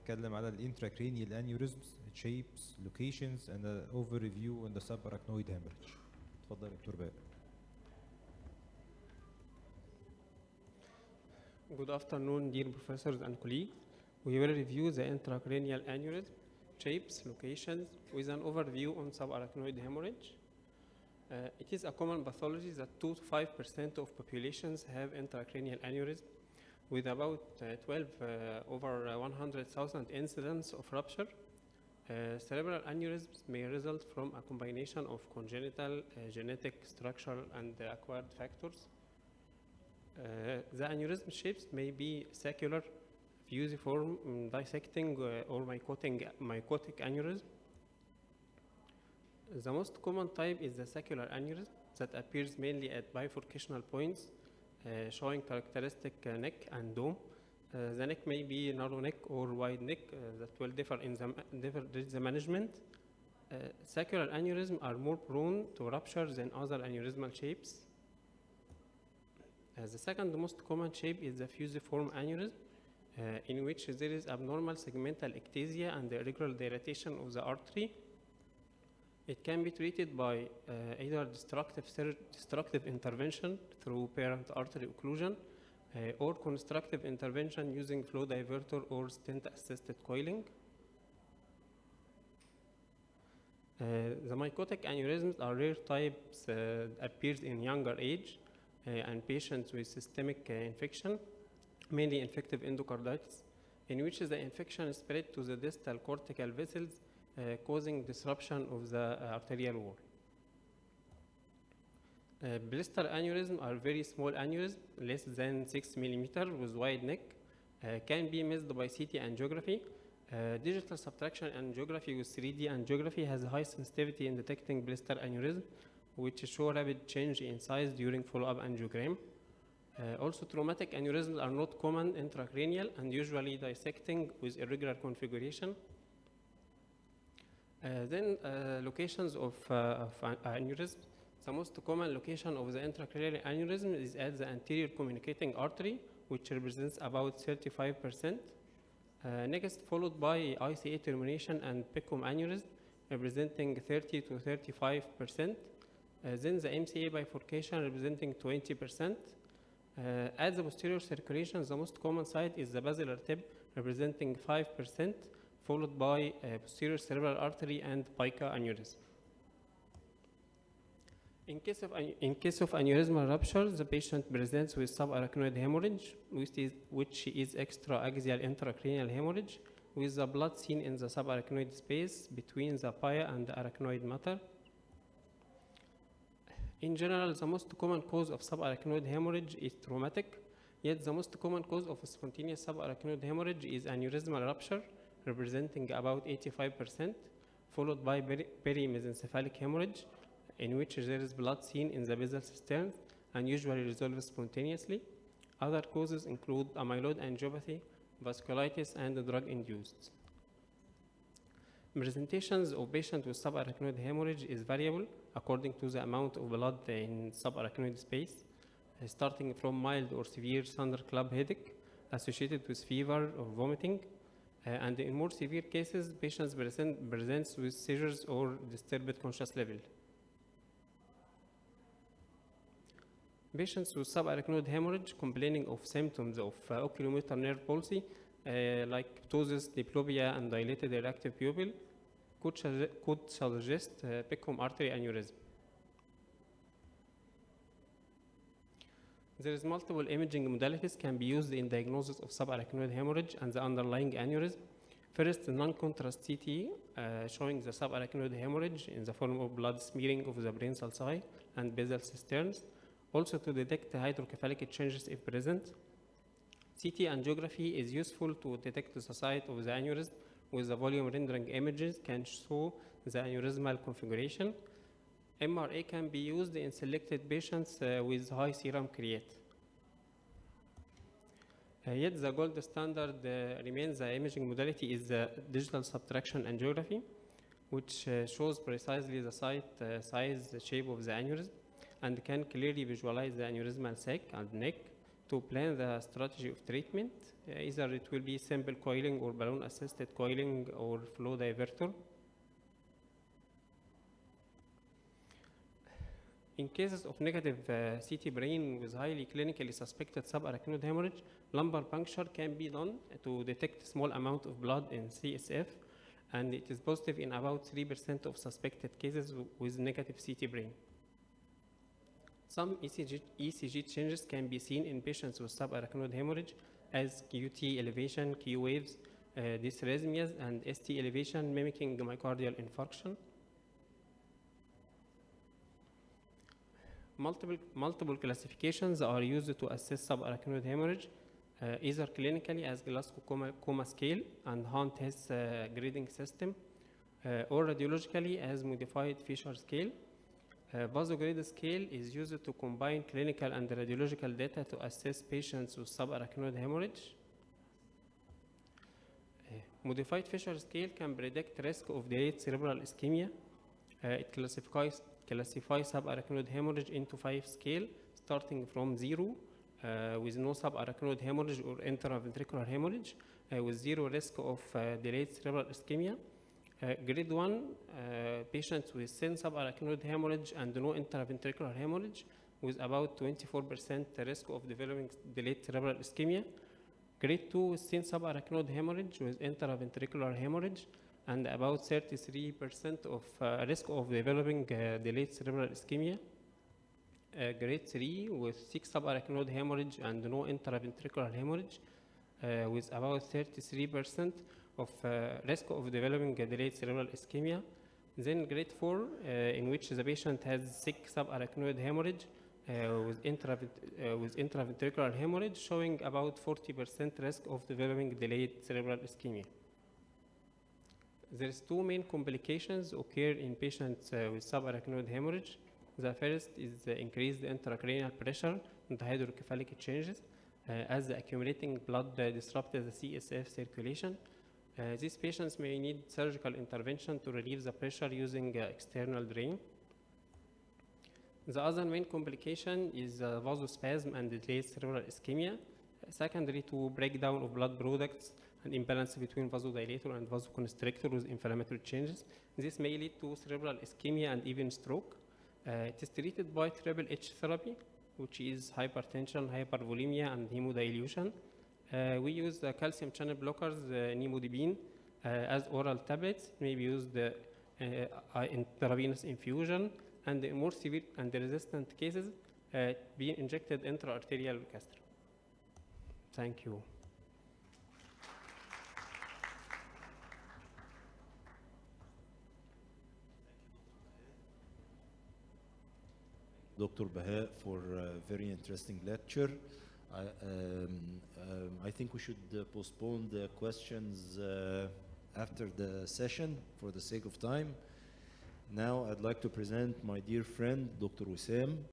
هنتكلم على الانتراكرينيال انيوريزمز shapes locations and an overview on the subarachnoid hemorrhage. اتفضل يا دكتور بقى. Good afternoon, dear professors and colleagues. We will review the intracranial aneurysm, shapes, locations, with an overview on subarachnoid hemorrhage. It is a common pathology that 2 to 5% of populations have intracranial aneurysm, with about 12 over 100,000 incidents of rupture. Cerebral aneurysms may result from a combination of congenital, genetic, structural, and acquired factors. The aneurysm shapes may be circular, fusiform, dissecting, or mycotic aneurysm. The most common type is the circular aneurysm that appears mainly at bifurcational points, showing characteristic neck and dome. The neck may be narrow neck or wide neck that will differ in the management. Circular aneurysms are more prone to rupture than other aneurysmal shapes. The second most common shape is the fusiform aneurysm, in which there is abnormal segmental ectasia and irregular dilatation of the artery. It can be treated by either destructive intervention through parent artery occlusion or constructive intervention using flow diverter or stent-assisted coiling. The mycotic aneurysms are rare types, appears in younger age and patients with systemic infection, mainly infective endocarditis, in which the infection spread to the distal cortical vessels, causing disruption of the arterial wall. Blister aneurysms are very small aneurysms, less than 6 millimeter with wide neck, can be missed by CT angiography. Digital subtraction angiography with 3D angiography has high sensitivity in detecting blister aneurysm, which show rapid change in size during follow-up angiogram. Also, traumatic aneurysms are not common intracranial and usually dissecting with irregular configuration. Locations of aneurysm. The most common location of the intracranial aneurysm is at the anterior communicating artery, which represents about 35%. Next, followed by ICA termination and PECOM aneurysm, representing 30 to 35%. Then the MCA bifurcation, representing 20%. At the posterior circulation, the most common site is the basilar tip, representing 5%, followed by posterior cerebral artery and pica aneurysm. In case of aneurysmal rupture, the patient presents with subarachnoid hemorrhage, which is extraaxial intracranial hemorrhage, with the blood seen in the subarachnoid space between the pia and the arachnoid mater. In general, the most common cause of subarachnoid hemorrhage is traumatic, yet the most common cause of spontaneous subarachnoid hemorrhage is aneurysmal rupture, representing about 85%, followed by perimesencephalic hemorrhage, in which there is blood seen in the basal cisterns and usually resolves spontaneously. Other causes include amyloid angiopathy, vasculitis, and drug-induced. Presentations of patients with subarachnoid hemorrhage is variable according to the amount of blood in subarachnoid space, starting from mild or severe thunderclap headache associated with fever or vomiting, and in more severe cases, patients presents with seizures or disturbed conscious level. Patients with subarachnoid hemorrhage complaining of symptoms of oculomotor nerve palsy, like ptosis, diplopia, and dilated reactive pupil, could suggest PECOM artery aneurysm. There is multiple imaging modalities can be used in diagnosis of subarachnoid hemorrhage and the underlying aneurysm. First, non-contrast CT showing the subarachnoid hemorrhage in the form of blood smearing of the brain sulci and basal cisterns, also to detect hydrocephalic changes if present. CT angiography is useful to detect the site of the aneurysm, with the volume rendering images can show the aneurysmal configuration. MRA can be used in selected patients with high serum create. Yet the gold standard remains the imaging modality is the digital subtraction angiography, which shows precisely the site, size, the shape of the aneurysm, and can clearly visualize the aneurysmal sac and neck, to plan the strategy of treatment. Either it will be simple coiling or balloon-assisted coiling or flow diverter. In cases of negative CT brain with highly clinically suspected subarachnoid hemorrhage, lumbar puncture can be done to detect small amount of blood in CSF, and it is positive in about 3% of suspected cases with negative CT brain. Some ECG changes can be seen in patients with subarachnoid hemorrhage as QT elevation, Q waves, dysrhythmias, and ST elevation mimicking myocardial infarction. Multiple classifications are used to assess subarachnoid hemorrhage, either clinically as Glasgow coma scale and Hunt-Hess grading system, or radiologically as modified Fisher scale. Vasograde scale is used to combine clinical and radiological data to assess patients with subarachnoid hemorrhage. Modified Fisher scale can predict risk of delayed cerebral ischemia. It classifies subarachnoid hemorrhage into 5 scale, starting from 0 with no subarachnoid hemorrhage or intraventricular hemorrhage, with 0 risk of delayed cerebral ischemia. Grade 1, patients with thin subarachnoid hemorrhage and no intraventricular hemorrhage, with about 24% risk of developing delayed cerebral ischemia. Grade 2 with thin subarachnoid hemorrhage with intraventricular hemorrhage, and about 33% of risk of developing delayed cerebral ischemia. Grade 3 with 6 subarachnoid hemorrhage and no intraventricular hemorrhage, with about 33% of risk of developing delayed cerebral ischemia. Then grade 4, in which the patient has 6 subarachnoid hemorrhage with intraventricular hemorrhage, showing about 40% risk of developing delayed cerebral ischemia. There's 2 main complications occur in patients with subarachnoid hemorrhage. The first is increased intracranial pressure and hydrocephalic changes as the accumulating blood disrupts the CSF circulation. These patients may need surgical intervention to relieve the pressure using external drain. The other main complication is vasospasm and delayed cerebral ischemia, secondary to breakdown of blood products and imbalance between vasodilator and vasoconstrictor with inflammatory changes. This may lead to cerebral ischemia and even stroke. It is treated by triple H therapy, which is hypertension, hypervolemia, and hemodilution. We use calcium channel blockers, nimodipine, as oral tablets. It may be used intravenous infusion, and in more severe and resistant cases, being injected intraarterial castrum. Thank you. Dr. Baha, for a very interesting lecture. I think we should postpone the questions after the session for the sake of time. Now I'd like to present my dear friend, Dr. Hossam